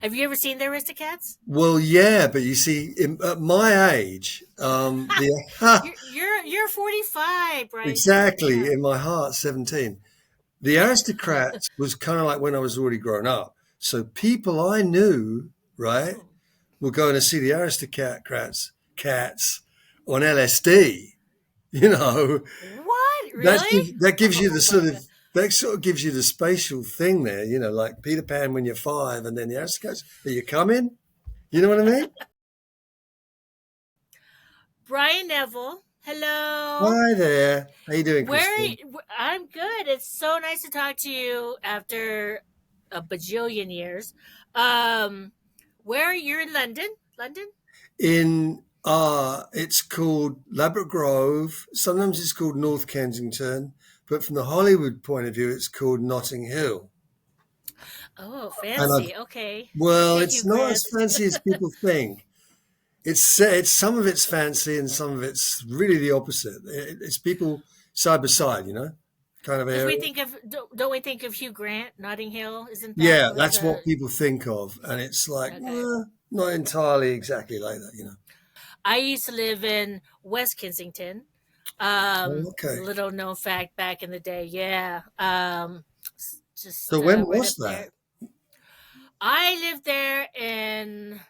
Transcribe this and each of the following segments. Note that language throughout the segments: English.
Have you ever seen the Aristocats? Well, yeah, but you see, at my age, the You're 45, Bryce. exactly Yeah. in my heart, 17. The Aristocrats was kind of like when I was already grown up. So people I knew, right, Oh, were going to see the Aristocrats cats on LSD. You know, what? Really? that gives you the Oh my sort of god. that sort of gives you the spatial thing there. You know, like Peter Pan when you're 5, and then the Aristocrats. Are you coming? You know what I mean? Brian Neville. Hello. Hi there. How you doing, Christine? I'm good. It's so nice to talk to you after a bajillion years. Um, where you're in London? London? In it's called Ladbroke Grove. Sometimes it's called North Kensington, but from the Hollywood point of view, it's called Notting Hill. Oh, And I've fancy. Okay. well, Okay, it's Hugh not as Grant. fancy as people think. It's some of it's fancy and some of it's really the opposite. It's people side by side, kind of Because we area. think of don't we think of Hugh Grant, Notting Hill? Isn't that Yeah, what that's the what people think of, and it's like, okay? well, not entirely exactly like that. I used to live in West Kensington. Oh, okay. Little known fact back in the day. Yeah. So Just when right up was that? there. I lived there in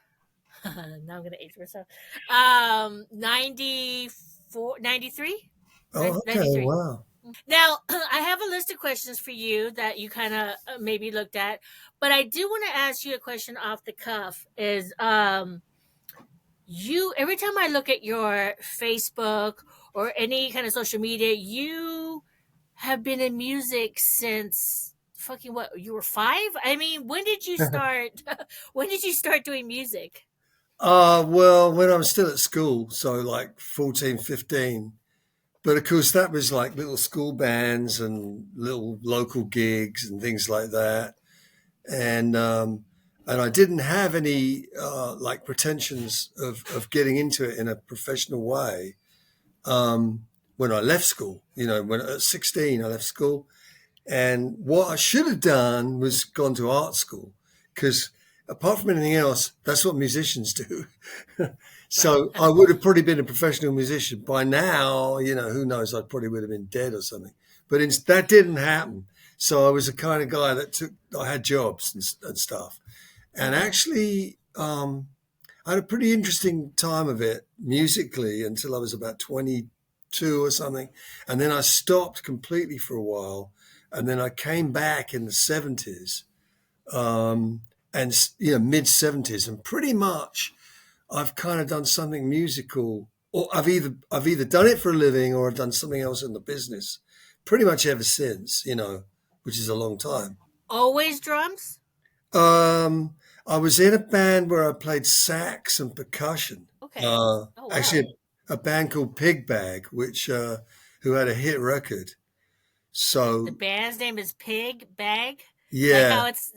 now I'm gonna age myself. 94, 93, Oh, okay. 93. Wow. Now, I have a list of questions for you that you kind of maybe looked at, but I do want to ask you a question off the cuff. Is you every time I look at your Facebook or any kind of social media, you have been in music since fucking what? You were 5? I mean, when did you start? When did you start doing music? Well, when I was still at school, so like 14, 15. But of course, that was like little school bands and little local gigs and things like that. And I didn't have any like pretensions of getting into it in a professional way when I left school. When at 16 I left school, and what I should have done was gone to art school because apart from anything else, that's what musicians do. Right. So I would have probably been a professional musician by now. Who knows? I probably would have been dead or something. But that didn't happen. So I was the kind of guy I had jobs and stuff. And Hmm. actually, I had a pretty interesting time of it musically until I was about 22 or something. And then I stopped completely for a while. And then I came back in the 70s, and, mid 70s. And pretty much I've kind of done something musical, or I've either done it for a living or I've done something else in the business pretty much ever since, which is a long time. Always drums? Um, I was in a band where I played sax and percussion. Okay. Oh wow. Actually, a band called Pigbag, who had a hit record. The So band's name is Pig Bag. Like yeah, how it's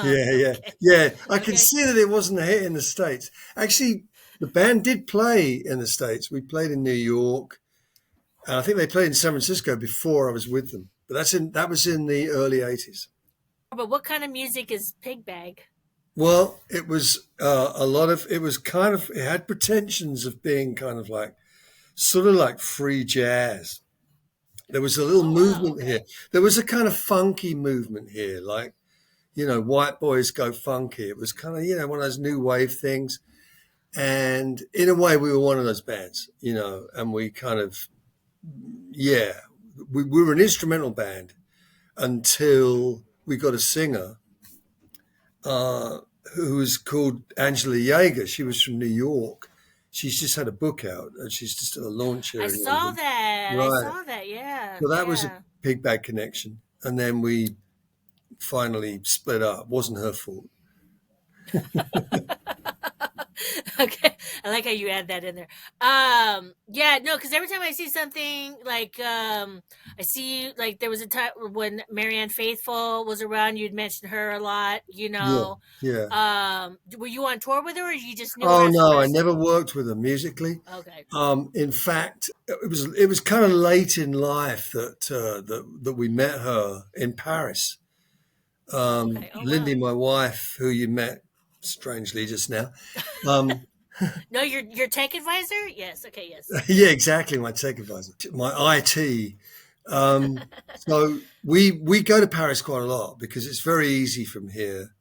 yeah, yeah, okay. yeah. I can Okay. see that it wasn't a hit in the States. Actually, the band did play in the States. We played in New York, and I think they played in San Francisco before I was with them. But that was in the early 80s. But what kind of music is Pig Bag? Well, it was a lot of, it was kind of, it had pretensions of being kind of like, sort of like free jazz. There was a little Oh wow, movement here. okay. There was a kind of funky movement here, like, white boys go funky. It was kind of, one of those new wave things. And in a way, we were one of those bands, and we kind of, yeah, we were an instrumental band until we got a singer uh, who was called Angela Yeager. She was from New York. She's just had a book out, and she's just at a launch I here in saw London. that. I Right. saw that. Yeah, So that was a yeah. big bad connection. And then we finally split up. Wasn't her fault. Okay, I like how you add that in there. Yeah, no, because every time I see something like, I see like there was a time when Marianne Faithful was around. You'd mentioned her a lot. Yeah, yeah. Were you on tour with her, or you just knew her Oh as a no, I person? never worked with her musically. Okay, In fact, it was kind of late in life that we met her in Paris. okay. Oh Lindy, wow. my wife, who you met strangely just now. Um, No, your tech advisor? Yes. Okay, yes. yeah, exactly. My tech advisor, my IT. So we go to Paris quite a lot because it's very easy from here,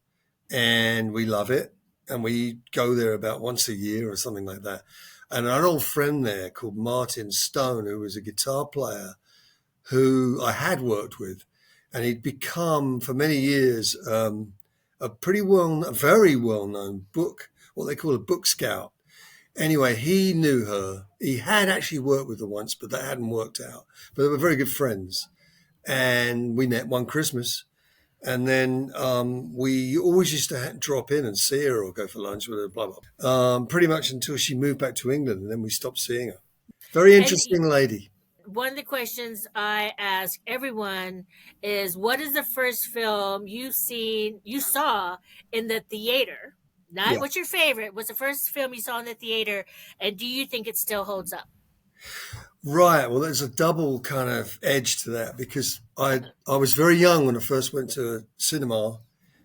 and we love it. And we go there about once a year or something like that. And an old friend there called Martin Stone, who was a guitar player who I had worked with, and he'd become for many years a very well known book, what they call a book scout. Anyway, he knew her. He had actually worked with her once, but that hadn't worked out. But they were very good friends, and we met one Christmas. And then we always used to drop in and see her or go for lunch with her, blah, blah. Pretty much until she moved back to England, and then we stopped seeing her. Very And interesting lady. one of the questions I ask everyone is, what is the first film you saw in the theater? Not Yeah. what's your favorite, what's the first film you saw in the theater, and do you think it still holds up? Right. Well, there's a double kind of edge to that because I was very young when I first went to a cinema.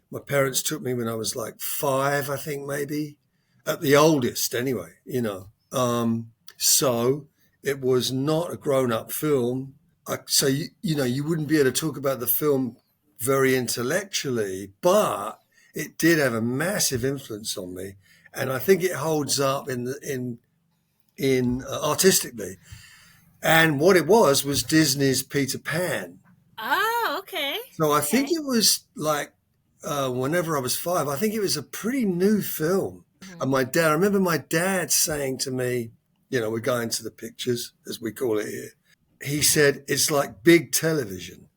My parents took me when I was like 5, I think maybe, at the oldest anyway, you know. So it was not a grown-up film. So you know you wouldn't be able to talk about the film very intellectually, but it did have a massive influence on me, and I think it holds up in artistically. And what it was Disney's Peter Pan. Oh, okay. So I think Okay. it was like whenever I was 5, I think it was a pretty new film. Mhm. And I remember my dad saying to me, you know, we're going to the pictures, as we call it here. He said, it's like big television.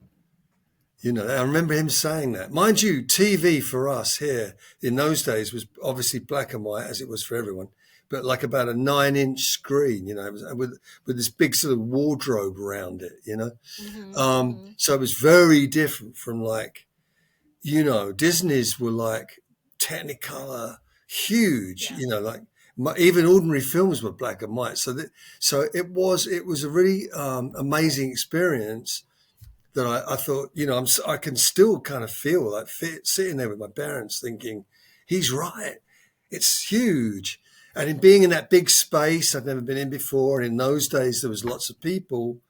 You know, I remember him saying that. Mind you, TV for us here in those days was obviously black and white, as it was for everyone, but like about a 9-inch screen, you know, with this big sort of wardrobe around it, you know. Mhm. Mhm. So it was very different from like, you know, Disney's were like Technicolor, huge, Yeah. you know, like even ordinary films were black and white. So it was a really amazing experience that I thought, you know, I can still kind of feel like sitting there with my parents thinking, he's right. It's huge. And in being in that big space I'd never been in before, and in those days there was lots of people,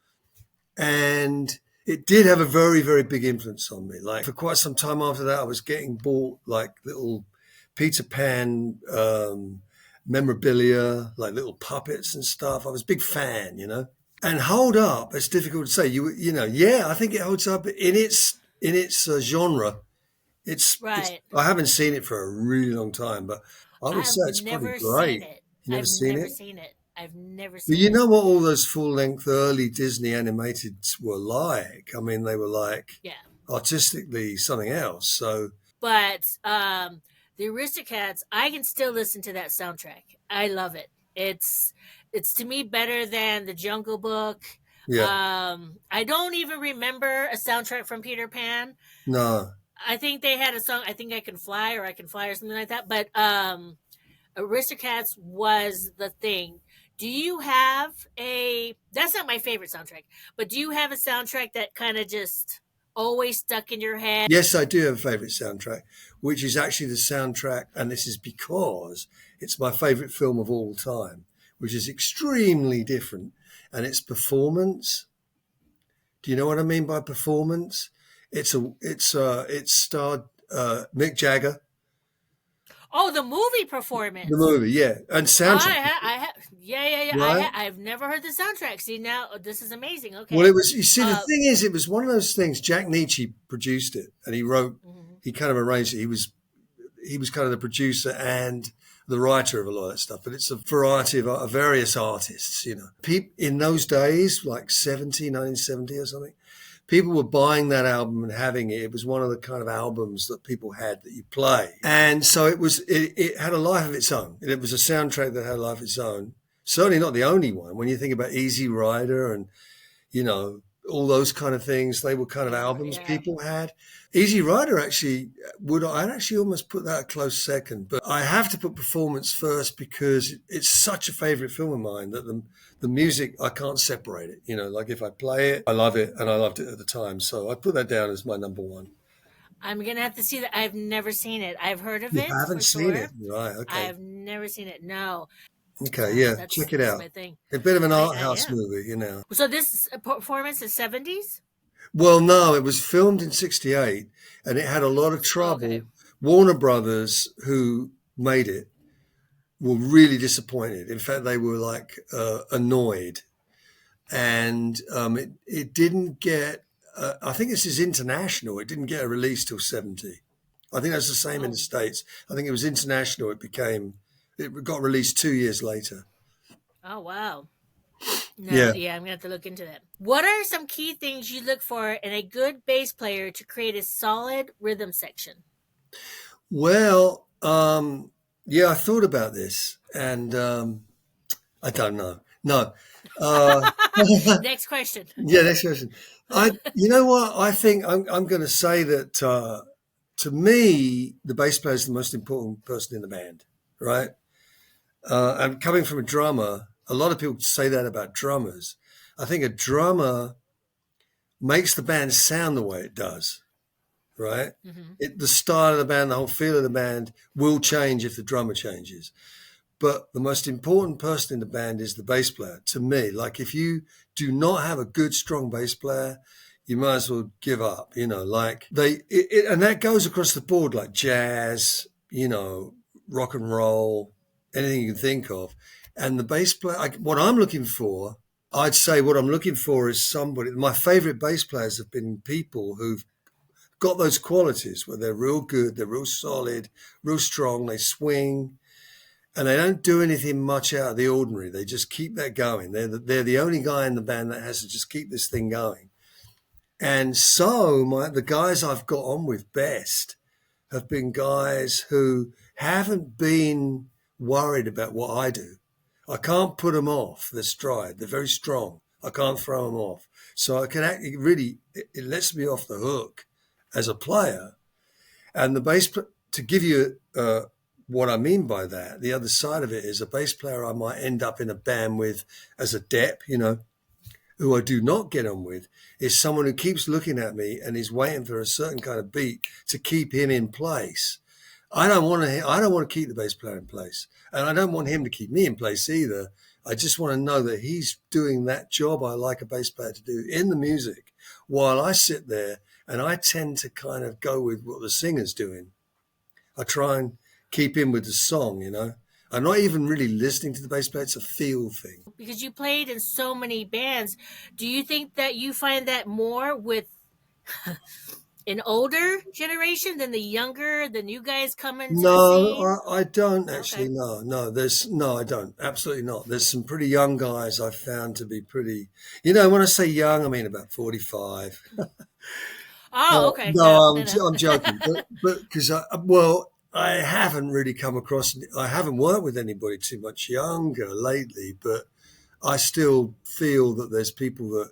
and it did have a very, very big influence on me. Like for quite some time after that, I was getting bought like little Peter Pan memorabilia, like little puppets and stuff. I was a big fan, you know. And hold up, it's difficult to say. You know, yeah, I think it holds up in its genre. It's. Right. I haven't seen it for a really long time, but I would say I've it's probably never seen great. it. You never I've seen never it? seen it. I've never But seen you it. know what all those full-length early Disney animated were like? I mean, they were like Yeah. artistically something else. So But the Aristocats, I can still listen to that soundtrack. I love it. It's to me better than the Jungle Book. yeah, I don't even remember a soundtrack from Peter Pan. no, I think they had a song, I think I Can Fly, or I Can Fly, or something like that. But Aristocats was the thing. Do you have a, that's not my favorite soundtrack, but do you have a soundtrack that kind of just always stuck in your head? yes, I do have a favorite soundtrack, which is actually the soundtrack, and this is because it's my favorite film of all time, which is extremely different, and its performance. Do you know what I mean by performance? It starred Mick Jagger, Oh, the movie the performance. movie, yeah, and soundtrack, Yeah, yeah, yeah. right? I've never heard the soundtrack. See, now this is amazing. Well, it Okay. was. You see, the Uh, thing is, it was one of those things. Jack Nietzsche produced it, and mhm. he kind of arranged it. He was kind of the producer and the writer of a lot of that stuff. But it's a variety of various artists. You know, in those days, like 1970 or something, people were buying that album and having it. It was one of the kind of albums that people had that you play, and so it had a life of its own. It was a soundtrack that had a life of its own. Certainly not the only one. When you think about Easy Rider and you know, all those kind of things. They were kind of Easy, albums yeah. people had. Easy Rider actually I'd actually almost put that a close second, but I have to put performance first because it's such a favorite film of mine that the music, I can't separate it. You know, like if I play it, I love it and I loved it at the time. So I put that down as my number one. I'm gonna have to see that. I've never seen it. I've heard of You it haven't for seen sure. it, right? Okay, I've never seen it. No, okay, yeah, that's check it out. my thing. A bit of an art I house am. movie, you know. So this performance is 70s. Well, no, it was filmed in '68, and it had a lot of Oh, okay. trouble. Warner Brothers, who made it, were really disappointed. In fact, they were like annoyed, and it didn't get. I think this is international. It didn't get a release till '70. I think that's the same in the Oh, States. I think it was international. It got released 2 years later. oh wow. No, Yeah. yeah, I'm gonna have to look into that. What are some key things you look for in a good bass player to create a solid rhythm section? Well, yeah, I thought about this, and I don't know. No. Uh, Next question. yeah, next question. You know what? I think I'm going to say that to me, the bass player is the most important person in the band, right? And coming from a drummer, a lot of people say that about drummers. I think a drummer makes the band sound the way it does, right? Hmm. The style of the band, the whole feel of the band will change if the drummer changes. But the most important person in the band is the bass player to me. Like if you do not have a good, strong bass player, you might as well give up, like and that goes across the board, like jazz, rock and roll, anything you can think of. And the bass player, what I'm looking for, I'd say what I'm looking for is somebody, my favorite bass players have been people who've got those qualities where they're real good, they're real solid, real strong, they swing, and they don't do anything much out of the ordinary. They just keep that going. They're the only guy in the band that has to just keep this thing going. And so the guys I've got on with best have been guys who haven't been worried about what I do. I can't put them off their stride. They're very strong. I can't throw them off. So I can it lets me off the hook as a player. And to give you what I mean by that, the other side of it is a bass player I might end up in a band with as a dep, who I do not get on with, is someone who keeps looking at me and is waiting for a certain kind of beat to keep him in place. I don't want to keep the bass player in place, and I don't want him to keep me in place either. I just want to know that he's doing that job I like a bass player to do in the music, while I sit there and I tend to kind of go with what the singer's doing. I try and keep in with the song. I'm not even really listening to the bass player. It's a feel thing. Because you played in so many bands, do you think that you find that more with an older generation than the new guys coming to the scene? No, I don't actually. Okay. No, I don't. Absolutely not. There's some pretty young guys I've found to be pretty. When I say young, I mean about 45. Oh, okay. No, No, I'm no, no. I'm joking, but because I haven't really come across. I haven't worked with anybody too much younger lately, but I still feel that there's people that,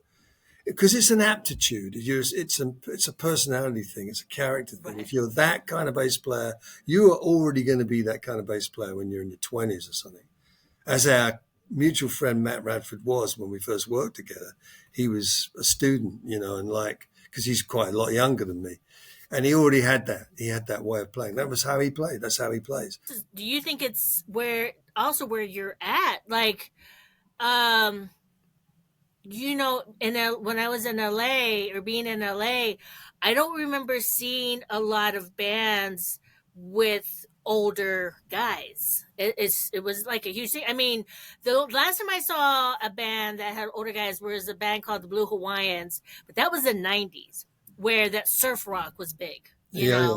because it's an aptitude. It's a personality thing. It's a character thing. Right. If you're that kind of bass player, you are already going to be that kind of bass player when you're in your 20s or something. As our mutual friend Matt Radford was when we first worked together. He was a student, and because he's quite a lot younger than me, and he already had that. He had that way of playing. That was how he played. That's how he plays. Do you think it's where you're at? Like, um, when I was in LA or being in LA, I don't remember seeing a lot of bands with older guys. It was like a huge thing. I mean, the last time I saw a band that had older guys was a band called the Blue Hawaiians, but that was the '90s where that surf rock was big. Yeah, yeah.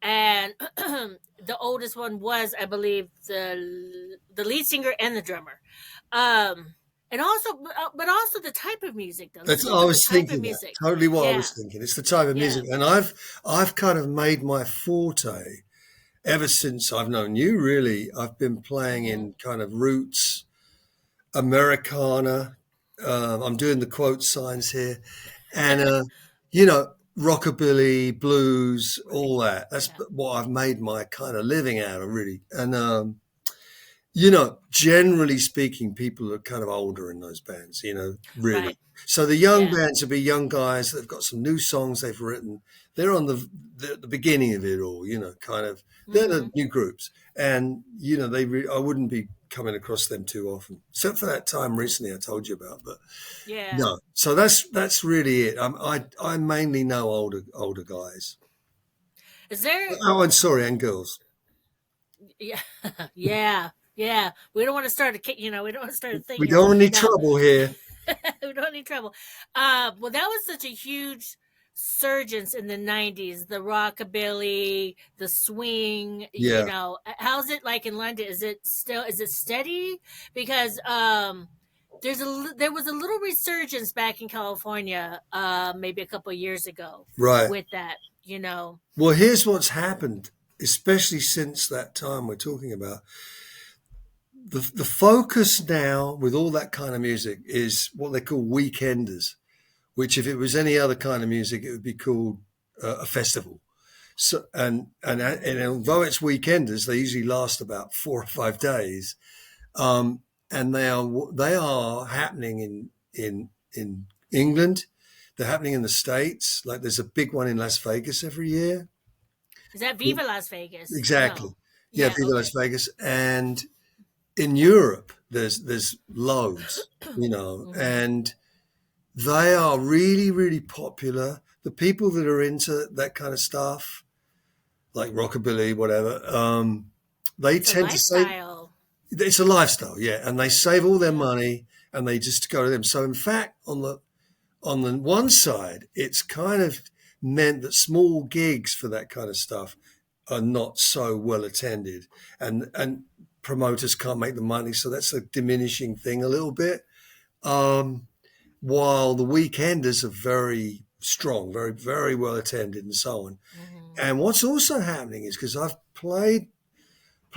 And the oldest one was, I believe, the lead singer and the drummer. Um, and also, but also the type of music, though. Let's That's go I with the was type of thinking that. music. Totally what I Yeah, was thinking. It's the type of yeah. music, and I've kind of made my forte ever since I've known you. Really, I've been playing Hmm. in kind of roots, Americana. I'm doing the quote signs here, and rockabilly, blues, Right. all that. That's Yeah. what I've made my kind of living out of, really. And generally speaking, people are kind of older in those bands, really. Right. So the young Yeah. bands would be young guys that have got some new songs they've written. They're on the beginning of it all, kind of. They're Hmm. the new groups. And, I wouldn't be coming across them too often, except for that time recently I told you about. But Yeah. no, so that's really it. I mainly know older guys. Is there? Oh, and sorry, and girls. Yeah. Yeah. Yeah. We don't want to start we don't want to start a thing We here. don't want any No, trouble here. we don't need trouble. Well, that was such a huge surgence in the '90s. The rockabilly, the swing. Yeah, How's it like in London? Is it steady? Because there was a little resurgence back in California, maybe a couple of years ago right. with that. You know. Well, here's what's happened, especially since that time we're talking about. The focus now with all that kind of music is what they call weekenders, which if it was any other kind of music, it would be called a festival. So and although it's weekenders, they usually last about 4 or 5 days, um, and they are happening in England. They're happening in the States. Like there's a big one in Las Vegas every year. Is that Viva Las Vegas? Exactly. No. Yeah, Yeah. Viva Las Okay. Vegas. And in Europe, there's loads, Hmm. and they are really, really popular. The people that are into that kind of stuff, like rockabilly, whatever, they It's a tend to say lifestyle. it's a lifestyle, yeah, and they save all their Yeah. money and they just go to them. So in fact, on the one side, it's kind of meant that small gigs for that kind of stuff are not so well attended, and promoters can't make the money, so that's a diminishing thing a little bit. Um, while the weekenders are very strong, very very well attended, and so on. Hmm. And what's also happening is because I've played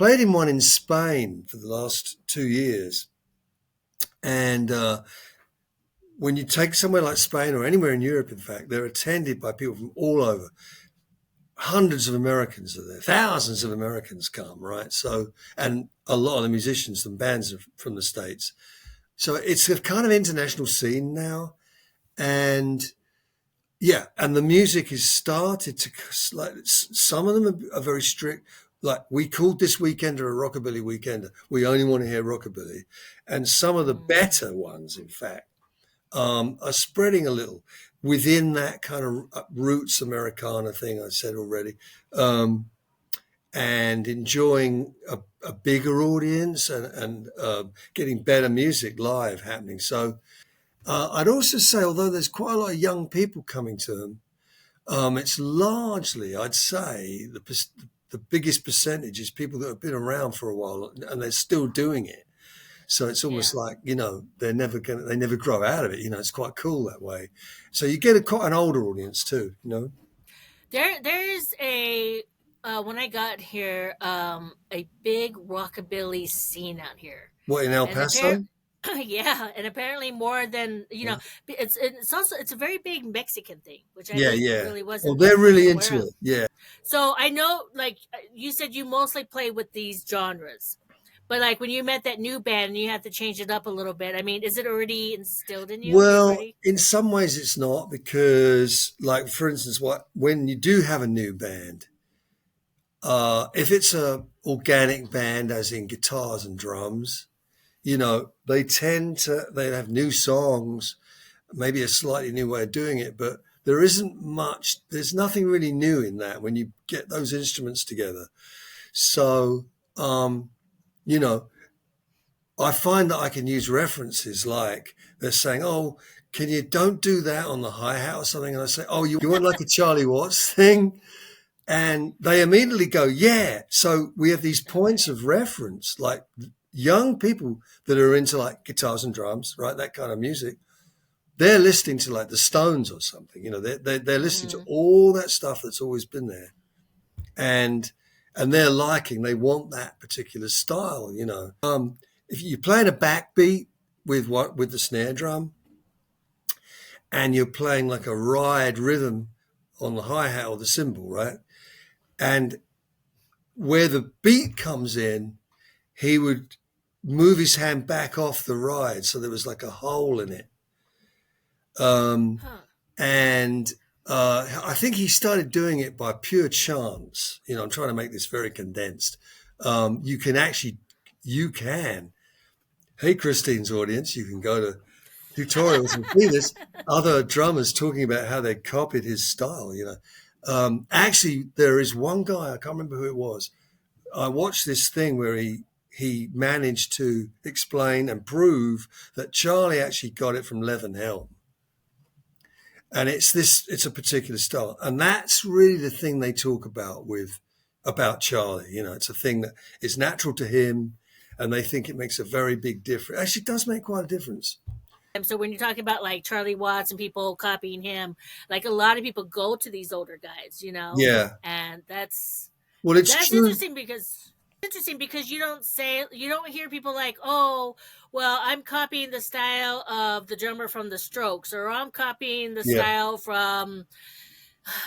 in one in Spain for the last 2 years, and when you take somewhere like Spain or anywhere in Europe, in fact, they're attended by people from all over. Hundreds of Americans are there, thousands of Americans come, right? So, and a lot of the musicians and bands are from the States. So it's a kind of international scene now. And yeah, and the music has started to, like, some of them are very strict. Like, we called this weekender a rockabilly weekender. We only want to hear rockabilly. And some of the Hmm. better ones, in fact, are spreading a little within that kind of roots Americana thing I said already, um, and enjoying a bigger audience and getting better music live happening. So I'd also say, although there's quite a lot of young people coming to them, it's largely, I'd say, the biggest percentage is people that have been around for a while and they're still doing it. So it's almost Yeah. like, they never grow out of it. It's quite cool that way. So you get quite an older audience too. There's a when I got here, a big rockabilly scene out here, What, in El and apparently, Paso? yeah, and apparently more than it's a very big Mexican thing, which I Yeah, didn't yeah. really Well, wasn't they're really really aware into of. it. Yeah. So I know, like you said, you mostly play with these genres, but like when you met that new band and you had to change it up a little bit. I mean, is it already instilled in you? You're Well, ready? in some ways it's not because, like, for instance, when you do have a new band, if it's a organic band, as in guitars and drums, they have new songs, maybe a slightly new way of doing it, but there's nothing really new in that when you get those instruments together. So, um, you know, I find that I can use references like they're saying, "Oh, can you don't do that on the hi hat or something?" And I say, "Oh, you want like a Charlie Watts thing?" And they immediately go, "Yeah." So we have these points Okay. of reference, like young people that are into like guitars and drums, right? That kind of music. They're listening to like the Stones or something. They're listening to Hmm. all that stuff that's always been there, and they want that particular style. If you're playing a backbeat with the snare drum, and you're playing like a ride rhythm on the hi hat or the cymbal, right? And where the beat comes in, he would. move his hand back off the ride, so there was like a hole in it. Um, Huh. and I think he started doing it by pure chance. You know, I'm trying to make this very condensed. You can actually, you can. Hey, Christine's audience, you can go to tutorials and see this. Other drummers talking about how they copied his style. You know, actually, there is one guy, I can't remember who it was. I watched this thing where he managed to explain and prove that Charlie actually got it from Levin Helm. And it's a particular style. And that's really the thing they talk about Charlie. You know, it's a thing that is natural to him and they think it makes a very big difference. Actually, it does make quite a difference. So when you're talking about like Charlie Watts and people copying him, like a lot of people go to these older guys, Yeah. and that's Well, it's that's true. interesting because you don't hear people like, oh, well, I'm copying the style of the drummer from the Strokes, or I'm copying the Yeah. style from,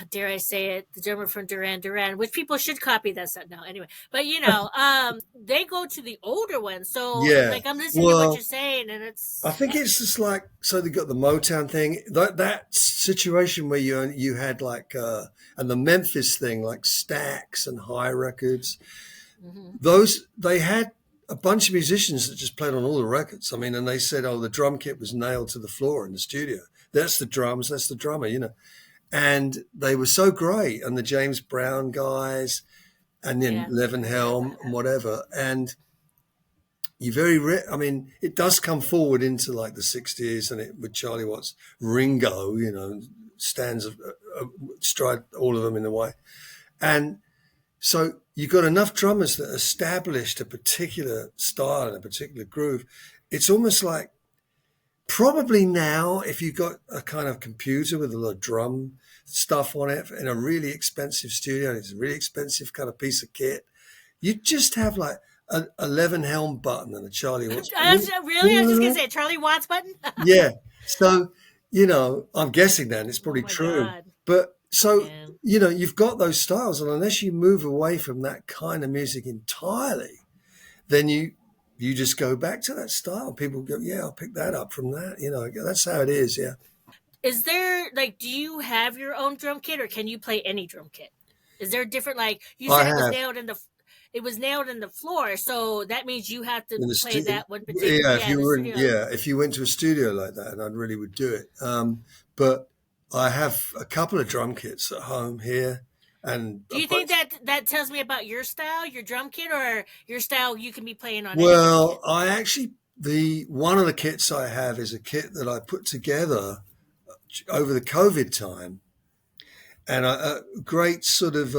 dare I say it, the drummer from Duran Duran, which people should copy that stuff now anyway. But they go to the older ones. So Yeah. like I'm listening to what Well, you're saying, and I it's think it's just like so they got the Motown thing, that situation where you had like and the Memphis thing like Stax and High Records. mhm. Those they had a bunch of musicians that just played on all the records. I mean, and they said, "Oh, the drum kit was nailed to the floor in the studio. That's the drums. That's the drummer." You know, and they were so great. And the James Brown guys, and then Yeah. Levin Helm and whatever. And you I mean, it does come forward into like the '60s, and it with Charlie Watts, Ringo, you know, stands stride all of them in a way, and so you got enough drummers that established a particular style and a particular groove. It's almost like probably now, if you got a kind of computer with a lot of drum stuff on it in a really expensive studio, and it's a really expensive kind of piece of kit, you just have like a Levin Helm button and a Charlie Watts I was just gonna button. say Charlie Watts button. Yeah. So, I'm guessing that, and it's Oh probably my true. god. But so, Yeah. you've got those styles, and unless you move away from that kind of music entirely, then you just go back to that style. People go, yeah, I'll pick that up from that. That's how it is. Yeah. Is there like, do you have your own drum kit, or can you play any drum kit? Is there different, like you I said, have it was nailed in the floor, so that means you have to in the play studio. that one particular, Yeah, yeah, in the studio. if you went to a studio like that, and I really would do it. But I have a couple of drum kits at home here, and Do you think that tells me about your style, your drum kit, or your style you can be playing on any drum well, kit? I actually the one of the kits I have is a kit that I put together over the COVID time, and a great sort of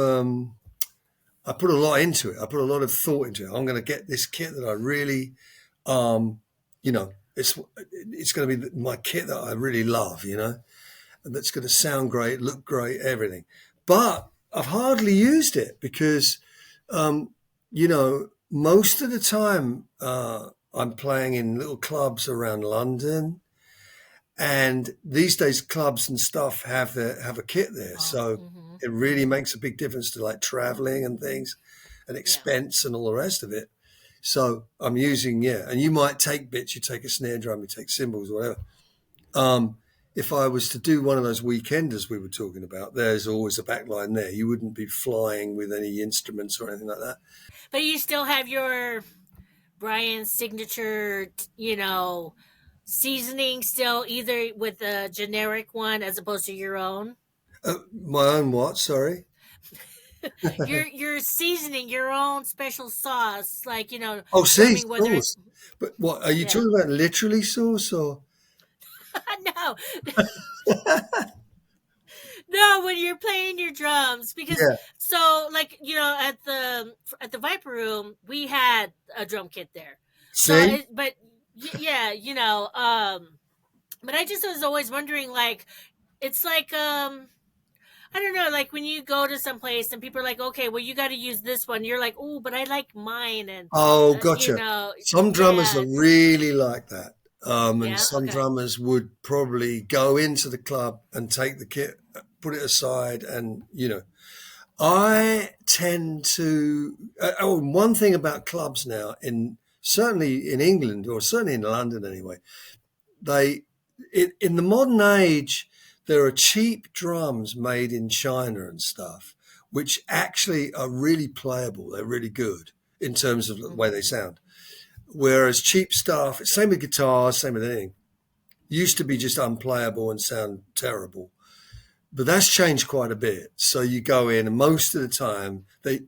I put a lot into it. I put a lot of thought into it. I'm going to get this kit that I really, um, it's going to be my kit that I really love, and that's going to sound great, look great, everything. But I've hardly used it because, most of the time I'm playing in little clubs around London, and these days clubs and stuff have a kit there, Oh, so mm-hmm, it really mm-hmm. makes a big difference to like traveling and things, and Yeah. expense and all the rest of it. So I'm using, yeah, and you might take bits, you take a snare drum, you take cymbals, whatever. Um, if I was to do one of those weekenders we were talking about, there's always a back line there. You wouldn't be flying with any instruments or anything like that. But you still have your Brian's signature, seasoning still, either with a generic one as opposed to your own. My own what? Sorry. You're seasoning your own special sauce, like Oh, see, drumming, whether it, sauce. But what are you yeah. talking about? Literally sauce or? No, no, when you're playing your drums, because Yeah. so like at the Viper Room we had a drum kit there, so See? but yeah, but I just was always wondering, like, it's like I don't know, like when you go to some place and people are like, okay, well, you got to use this one. You're like, oh, but I like mine, and Oh, gotcha. Some drummers yeah, are really like that. And yeah, some okay, drummers would probably go into the club and take the kit, put it aside, and I tend to. One thing about clubs now, in certainly in England, or certainly in London anyway, they in the modern age, there are cheap drums made in China and stuff, which actually are really playable. They're really good in terms of the way they sound. Whereas cheap stuff, same with guitars, same with anything, used to be just unplayable and sound terrible. But that's changed quite a bit. So you go in, and most of the time, there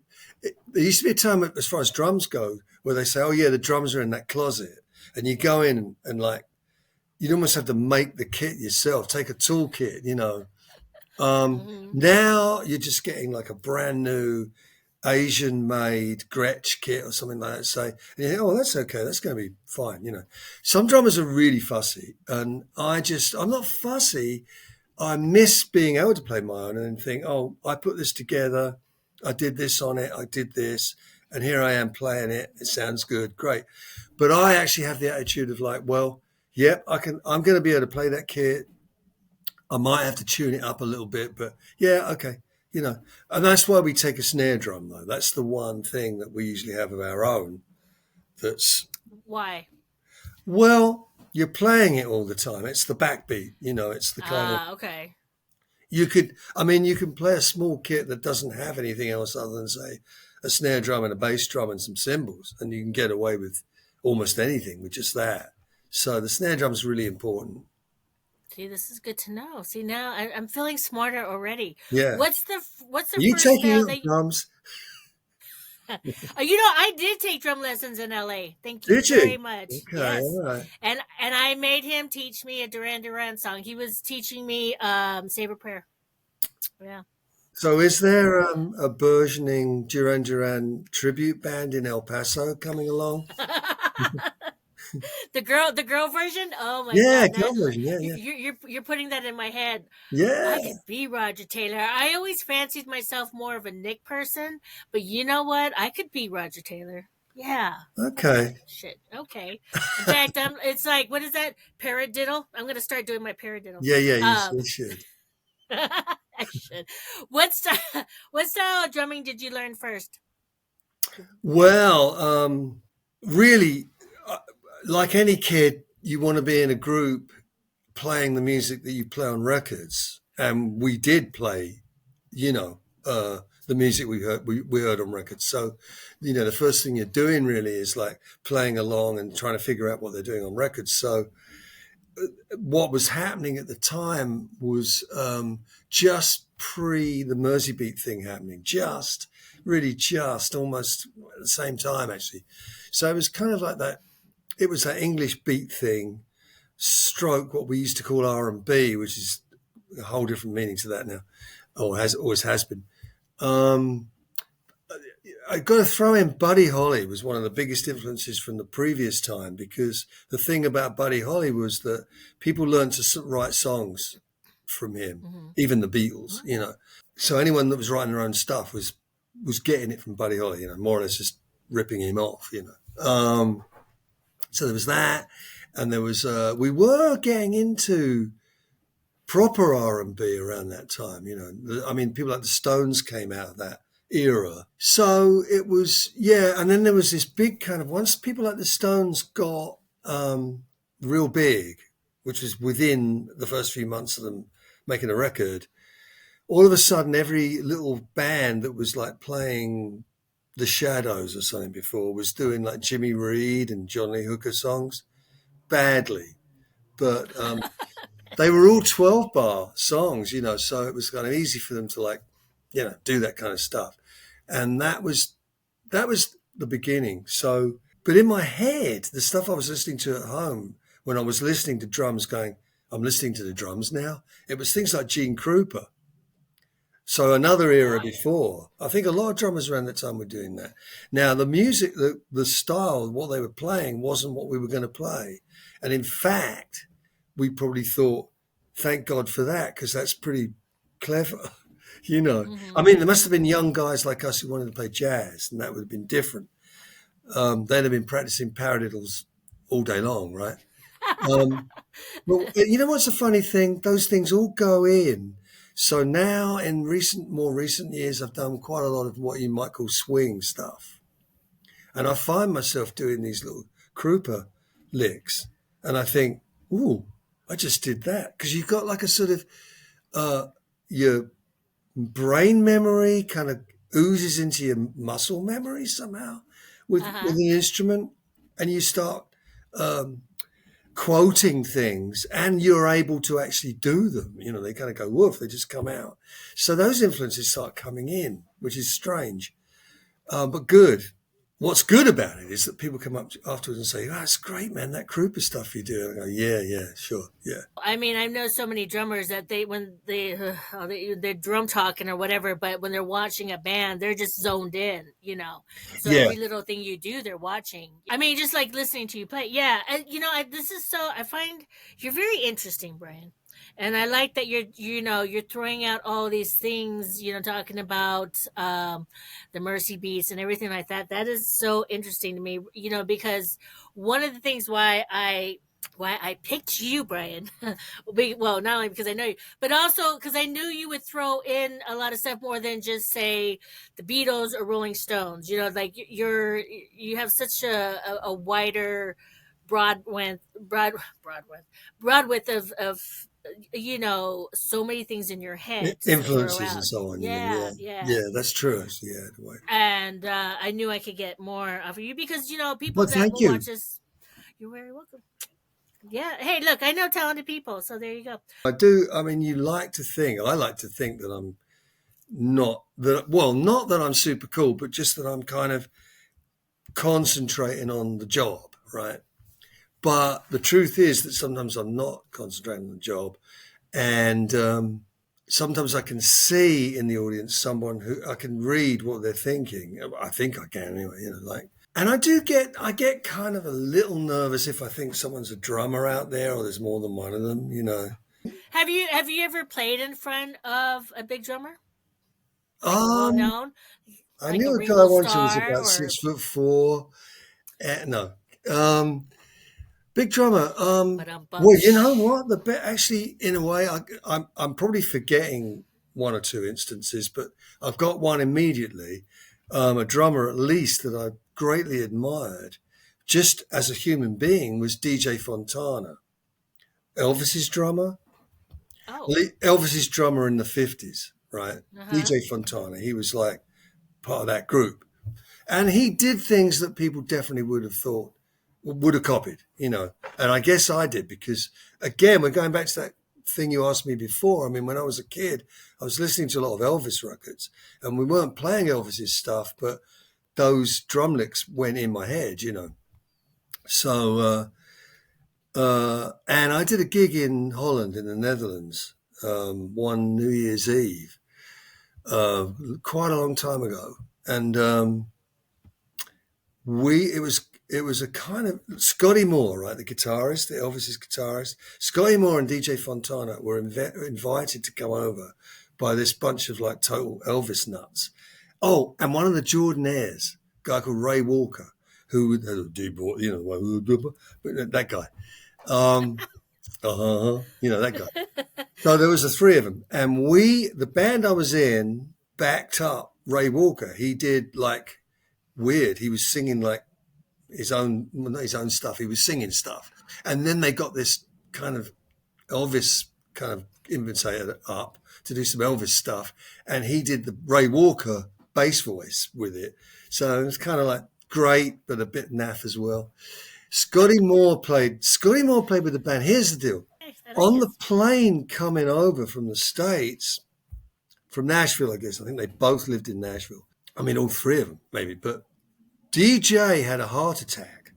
used to be a time as far as drums go where they say, "Oh yeah, the drums are in that closet," and you go in and like you'd almost have to make the kit yourself, take a toolkit, you know. Mm-hmm. Now you're just getting like a brand new Asian made Gretsch kit or something like that. Say, and you think, oh, that's okay. That's going to be fine. You know, some drummers are really fussy, and I'm not fussy. I miss being able to play my own and think, oh, I put this together. I did this on it. I did this. And here I am playing it. It sounds good. Great. But I actually have the attitude of like, well, yep, I'm going to be able to play that kit. I might have to tune it up a little bit, but yeah, okay. You know, and that's why we take a snare drum though. That's the one thing that we usually have of our own. That's, Why? well, you're playing it all the time. It's the backbeat, you know, it's the kind of, Ah, okay. you can play a small kit that doesn't have anything else other than, say, a snare drum and a bass drum and some cymbals, and you can get away with almost anything with just that. So the snare drum's really important. See, this is good to know. See, now I'm feeling smarter already. Yeah. What's the Are you first taking style up that? drums? I did take drum lessons in LA. Thank you Did very you? much. Okay, Yes, all right. and I made him teach me a Duran Duran song. He was teaching me Save a Prayer. Yeah. So is there a burgeoning Duran Duran tribute band in El Paso coming along? The girl version. Oh my Yeah, God, that girl version. Yeah, yeah. you're putting that in my head. I Yeah. could be Roger Taylor. I always fancied myself more of a Nick person, but you know what? I could be Roger Taylor. Yeah. Okay. Shit. Okay. In fact, it's like, what is that? Paradiddle. I'm gonna start doing my paradiddle. Yeah, yeah, Um, you should. I should. What style? What style of drumming did you learn first? Well, really, uh, like any kid, you want to be in a group playing the music that you play on records. And we did play, you know, the music we heard on records. So, you know, the first thing you're doing really is like playing along and trying to figure out what they're doing on records. So, what was happening at the time was just pre the Mersey beat thing happening, just really just almost at the same time actually. So it was kind of like that. It was that English beat thing, stroke what we used to call R&B, which is a whole different meaning to that now, or has always has been. Um, I got to throw in Buddy Holly was one of the biggest influences from the previous time because the thing about Buddy Holly was that people learned to write songs from him, Mm-hmm. even the Beatles, What? you know. So anyone that was writing their own stuff was getting it from Buddy Holly, you know, more or less just ripping him off, you know. So there was that, and there was we were getting into proper R&B around that time. You know, I mean, people like the Stones came out of that era. So it was, yeah. And then there was this big kind of, once people like the Stones got real big, which was within the first few months of them making a record, all of a sudden every little band that was like playing the Shadows or something before was doing like Jimmy Reed and John Lee Hooker songs badly. But they were all 12 bar songs, you know, so it was kind of easy for them to like, you know, do that kind of stuff. And that was the beginning. So, but in my head, the stuff I was listening to at home when I was listening to drums going, I'm listening to the drums now. It was things like Gene Krupa. So another era Wow. before. I think a lot of drummers around that time were doing that. Now the music, the style, what they were playing wasn't what we were going to play. And in fact, we probably thought, thank God for that, because that's pretty clever. You know, I Mm-hmm. mean, there must have been young guys like us who wanted to play jazz, and that would have been different. They'd have been practicing paradiddles all day long, right? Um, well, you know what's a funny thing? Those things all go in. So now, more recent years, I've done quite a lot of what you might call swing stuff, And I find myself doing these little Krupa licks, and I think, ooh, I just did that. Because you've got like a sort of, your brain memory kind of oozes into your muscle memory somehow with Uh-huh. an instrument, and you start um, quoting things, and you're able to actually do them. They kind of go woof, they just come out. So those influences start coming in, which is strange, but good. What's good about it is that people come up afterwards and say, "Oh, it's great, man, that Krupa stuff you do." And I go, "Yeah, yeah, sure, yeah." I mean, I know so many drummers that they're drum talking or whatever, but when they're watching a band, they're just zoned in. So Yeah, every little thing you do, they're watching. I mean, just like listening to you play. Yeah, this is so. I find you're very interesting, Brian, and I like that you're throwing out all these things. Talking about the Mercy beats and everything like that. That is so interesting to me. Because one of the things why I picked you, Brian. Well, not only because I know you, but also because I knew you would throw in a lot of stuff more than just say the Beatles or Rolling Stones. Like you have such a wider broad width, broad width of so many things in your head to throw influences and out. so on. You mean, Yeah, yeah, yeah. yeah, that's true. Yeah, the way. And I knew I could get more of you because people Well, that thank will watch you. this. You're very welcome. Yeah. Hey, look, I know talented people, so there you go. I do. I mean, I like to think that I'm not that I'm super cool, but just that I'm kind of concentrating on the job, right? But the truth is that sometimes I'm not concentrating on the job, and sometimes I can see in the audience someone who I can read what they're thinking. I think I can anyway, like. And I get kind of a little nervous if I think someone's a drummer out there or there's more than one of them. Have you ever played in front of a big drummer, like a well Um, known, I like a knew a guy Ringo once who was Starr about or 6'4". No, um, big drummer. but bum. Well, you know what? Actually, in a way, I'm probably forgetting one or two instances, but I've got one immediately. A drummer, at least, that I greatly admired, just as a human being, was DJ Fontana, Elvis's drummer. Oh, Elvis's drummer in the 50s, right? uh huh. DJ Fontana. He was like part of that group. And he did things that people definitely would have copied. And I guess I did because, again, we're going back to that thing you asked me before. I mean, when I was a kid, I was listening to a lot of Elvis records, and we weren't playing Elvis's stuff, but those drum licks went in my head. So, and I did a gig in Holland, in the Netherlands, one New Year's Eve, quite a long time ago, and it was a kind of Scotty Moore, right, the guitarist, the Elvis's guitarist. Scotty Moore and DJ Fontana were invited to come over by this bunch of like total Elvis nuts. Oh, and one of the Jordanaires, a guy called Ray Walker, who had a deep, that guy. Um, that guy. So there was the three of them, and the band I was in, backed up Ray Walker. He did like weird. He was singing like not his own stuff. He was singing stuff, and then they got this kind of Elvis kind of invitator up to do some Elvis stuff, and he did the Ray Walker bass voice with it. So it was kind of like great, but a bit naff as well. Scotty Moore played. Scotty Moore played with the band. Here's the deal: Nice, I like on the this. plane coming over from the States, from Nashville, I guess. I think they both lived in Nashville. I mean, all three of them, maybe. But DJ had a heart attack.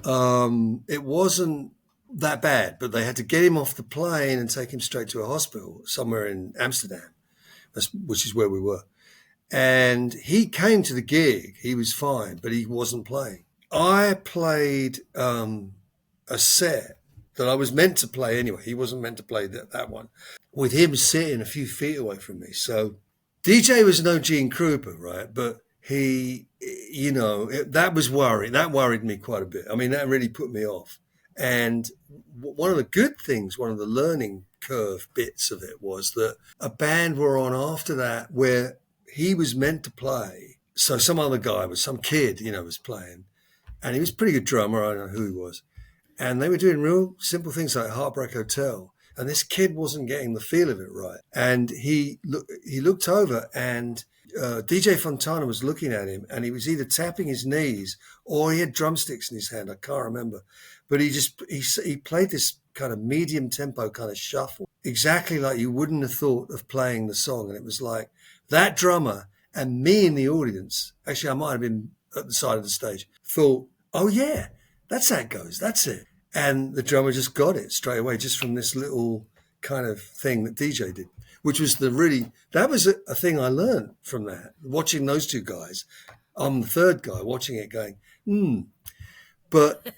It wasn't that bad, but they had to get him off the plane and take him straight to a hospital somewhere in Amsterdam, which is where we were. And he came to the gig. He was fine, but he wasn't playing. I played a set that I was meant to play anyway. He wasn't meant to play that one, with him sitting a few feet away from me. So DJ was no Gene Krupa, right? But that was worrying. That worried me quite a bit. I mean, that really put me off. And one of the good things, one of the learning curve bits of it was that a band were on after that where he was meant to play so some other guy was some kid, was playing, and he was a pretty good drummer. I don't know who he was, and they were doing real simple things like Heartbreak Hotel. And this kid wasn't getting the feel of it right. And he looked over, and DJ Fontana was looking at him, and he was either tapping his knees or he had drumsticks in his hand. I can't remember, but he played this kind of medium tempo kind of shuffle, exactly like you wouldn't have thought of playing the song. And it was like that drummer and me in the audience. Actually, I might have been at the side of the stage. Thought, oh yeah, that's how it goes. That's it. And the drummer just got it straight away, just from this little kind of thing that DJ did, which was that was a thing I learned from that, watching those two guys. I'm the third guy watching it going, But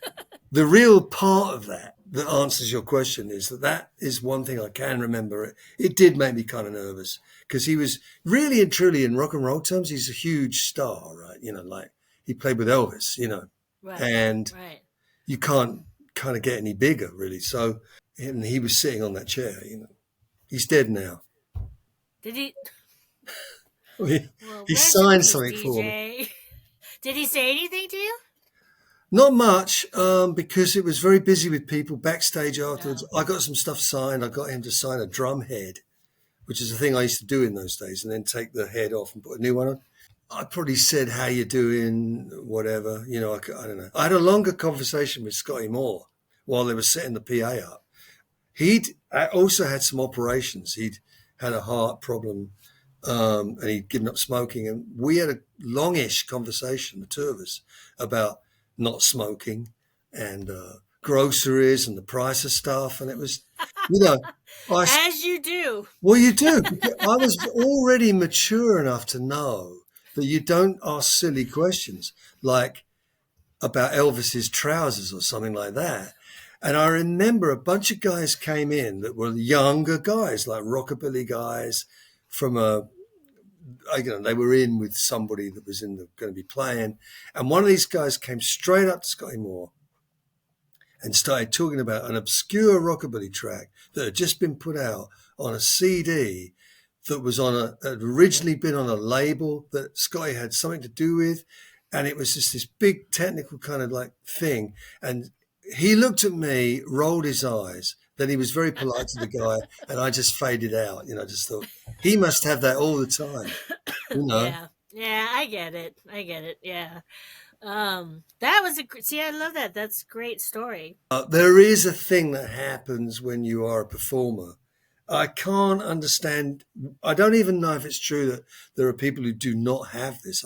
the real part of that answers your question is that is one thing I can remember. It did make me kind of nervous because he was really and truly, in rock and roll terms, he's a huge star, right? Like he played with Elvis, Right. and Right. you can't kind of get any bigger, really. So, and he was sitting on that chair. He's dead now. Did he? He, Well, he rest in signed peace, something for me. DJ. Did he say anything to you? Not much, because it was very busy with people backstage afterwards. No. I got some stuff signed. I got him to sign a drum head, which is a thing I used to do in those days, and then take the head off and put a new one on. I probably said, how you doing, whatever. I don't know. I had a longer conversation with Scotty Moore while they were setting the PA up. He'd also had some operations. He'd had a heart problem, and he'd given up smoking. And we had a longish conversation, the two of us, about not smoking and groceries and the price of stuff. And it was, As you do. well, you do. I was already mature enough to know that you don't ask silly questions like about Elvis's trousers or something like that. And I remember a bunch of guys came in that were younger guys, like rockabilly guys they were in with somebody that was going to be playing. And one of these guys came straight up to Scotty Moore and started talking about an obscure rockabilly track that had just been put out on a CD that was had originally been on a label that Scotty had something to do with. And it was just this big technical kind of like thing. And he looked at me, rolled his eyes. Then he was very polite to the guy, and I just faded out. I just thought he must have that all the time. Yeah, I get it. Yeah. That was see, I love that. That's a great story. There is a thing that happens when you are a performer. I can't understand. I don't even know if it's true that there are people who do not have this.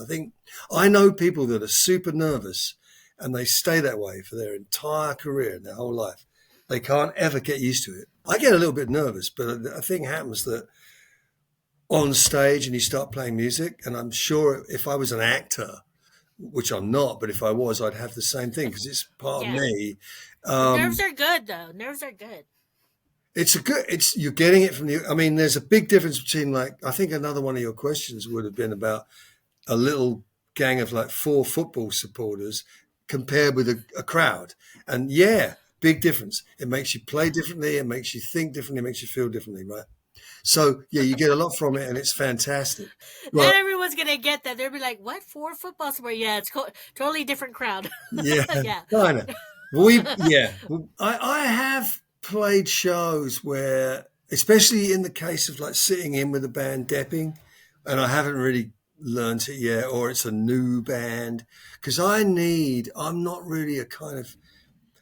I know people that are super nervous and they stay that way for their entire career, their whole life. They can't ever get used to it. I get a little bit nervous, but a thing happens that on stage and you start playing music, and I'm sure if I was an actor, which I'm not, but if I was, I'd have the same thing because it's part of me. Nerves are good, though. Nerves are good. You're getting it from there's a big difference between, like, I think another one of your questions would have been about a little gang of like 4 football supporters compared with a crowd. And yeah, big difference. It makes you play differently. It makes you think differently. It makes you feel differently, right? So yeah, you get a lot from it, and it's fantastic. Not everyone's gonna get that. They'll be like, "What, 4 football support?" Yeah, it's totally different crowd. Yeah, Yeah. kind of. I have played shows where, especially in the case of like sitting in with a band depping, and I haven't really learned it yet, or it's a new band, because I'm not really a kind of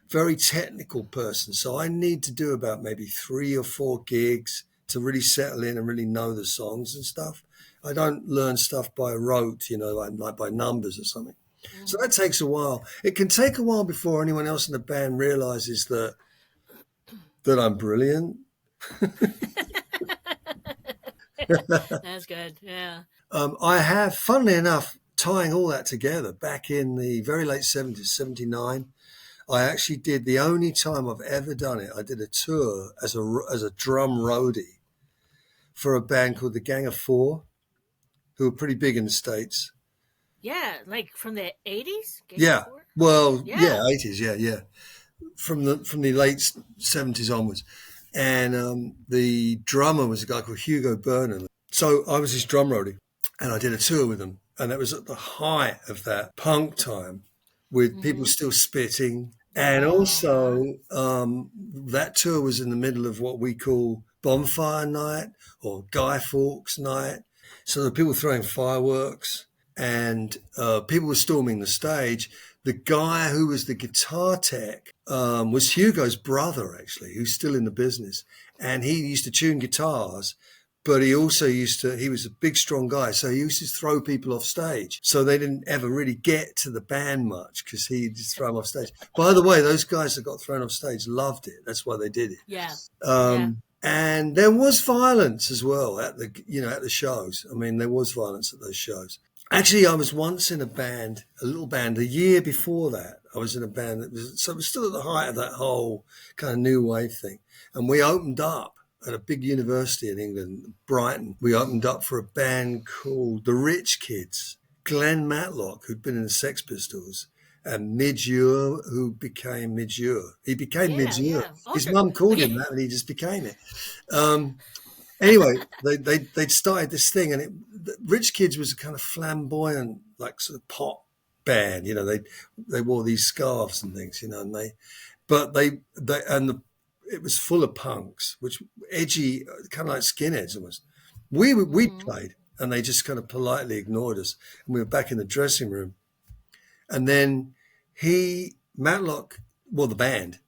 very technical person, so I need to do about maybe 3 or 4 gigs to really settle in and really know the songs and stuff. I don't learn stuff by rote, like by numbers or something. Mm-hmm. So that takes a while. It can take a while before anyone else in the band realizes that I'm brilliant. That's good. Yeah. I have, funnily enough, tying all that together, back in the very late 70s, 79, I actually did, the only time I've ever done it, I did a tour as a drum roadie for a band called the Gang of Four, who were pretty big in the States. Yeah, like from the 80s? Yeah. Well, yeah, 80s, yeah. From the late 70s onwards. And the drummer was a guy called Hugo Burnham. So I was his drum roadie, and I did a tour with them. And that was at the height of that punk time with people Mm-hmm. still spitting. And Uh-huh. also, that tour was in the middle of what we call bonfire night or Guy Fawkes night. So there were people throwing fireworks and people were storming the stage. The guy who was the guitar tech was Hugo's brother, actually, who's still in the business. And he used to tune guitars, but he also he was a big, strong guy. So he used to throw people off stage. So they didn't ever really get to the band much because he'd just throw them off stage. By the way, those guys that got thrown off stage loved it. That's why they did it. Yeah. Yeah. And there was violence as well at the shows. I mean, there was violence at those shows. Actually, I was once in a little band, a year before that. I was in a band so it was still at the height of that whole kind of new wave thing. And we opened up at a big university in England, Brighton. We opened up for a band called The Rich Kids. Glenn Matlock, who'd been in the Sex Pistols, and Midge Ure, who became Midge Ure. He became Yeah. Midge Ure. Yeah. His Oscar. mum called Okay. him that, and he just became it. Anyway, they'd started this thing, and Rich Kids was a kind of flamboyant, like sort of pop band. You know, they wore these scarves and things. You know, and it was full of punks, which edgy, kind of like skinheads almost. We Mm-hmm. played, and they just kind of politely ignored us, and we were back in the dressing room, and then Matlock, well, the band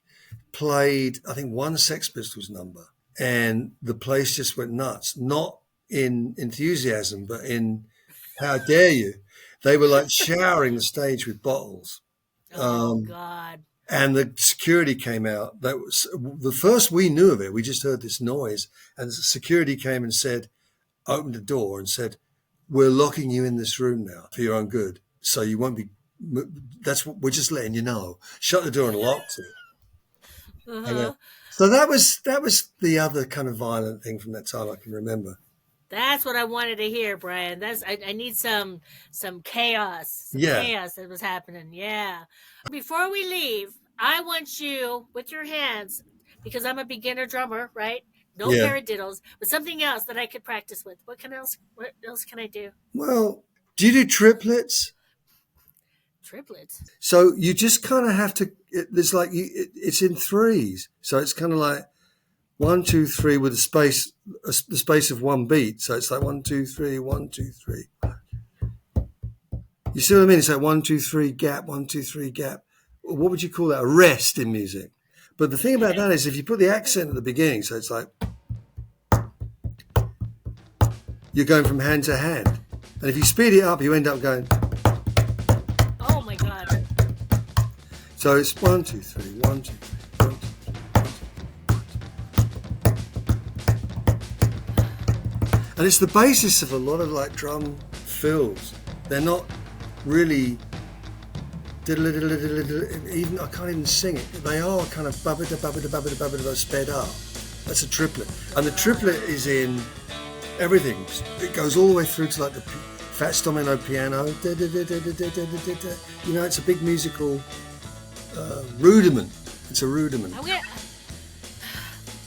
played, I think, one Sex Pistols number, and the place just went nuts. Not in enthusiasm, but in how dare you? They were like showering the stage with bottles. Oh Um, God. and the security came out. That was the first we knew of it. We just heard this noise, and the security came and opened the door and said, "We're locking you in this room now for your own good. So you won't be. That's what we're just letting you know." Shut the door and locked it. And, Uh-huh. so that was the other kind of violent thing from that time I can remember. That's what I wanted to hear, Brian. I need some chaos. Some Yeah, chaos that was happening. Yeah. Before we leave, I want you with your hands, because I'm a beginner drummer, right? No yeah. paradiddles, but something else that I could practice with. What else can I do? Well, do you do triplets? Triplets. So you just kind of have to. There's like it's in threes, so it's kind of like 1, 2, 3 with the space of one beat. So it's like 1, 2, 3, 1, 2, 3. You see what I mean? It's like 1, 2, 3 gap, 1, 2, 3 gap. What would you call that? A rest in music. But the thing about Okay. that is if you put the accent at the beginning, so it's like you're going from hand to hand. And if you speed it up, you end up going. Oh my God. So it's 1, 2, 3, 1, 2, 3, 1, 2, 3. And it's the basis of a lot of like drum fills. They're not really even I can't even sing it. They are kind of sped up. That's a triplet. And the triplet is in everything. It goes all the way through to like the Fats Domino piano. You know, it's a big musical rudiment. It's a rudiment. I'm gonna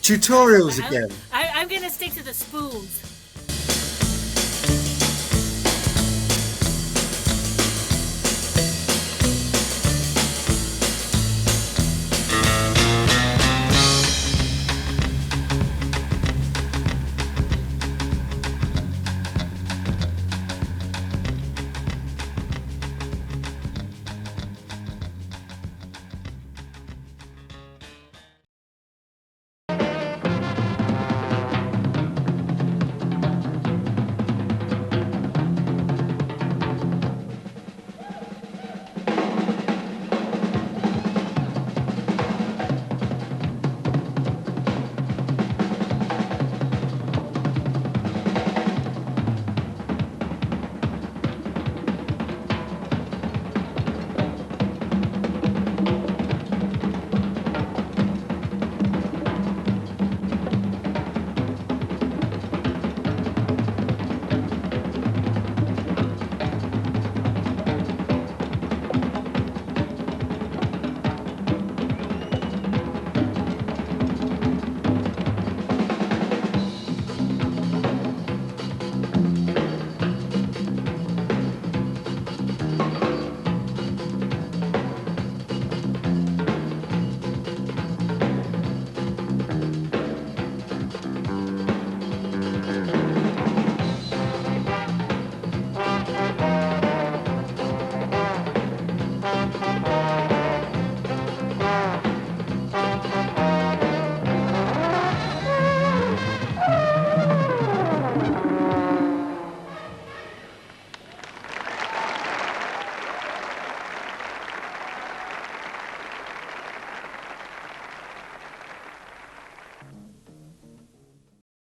Tutorials again. I'm gonna stick to the spoons.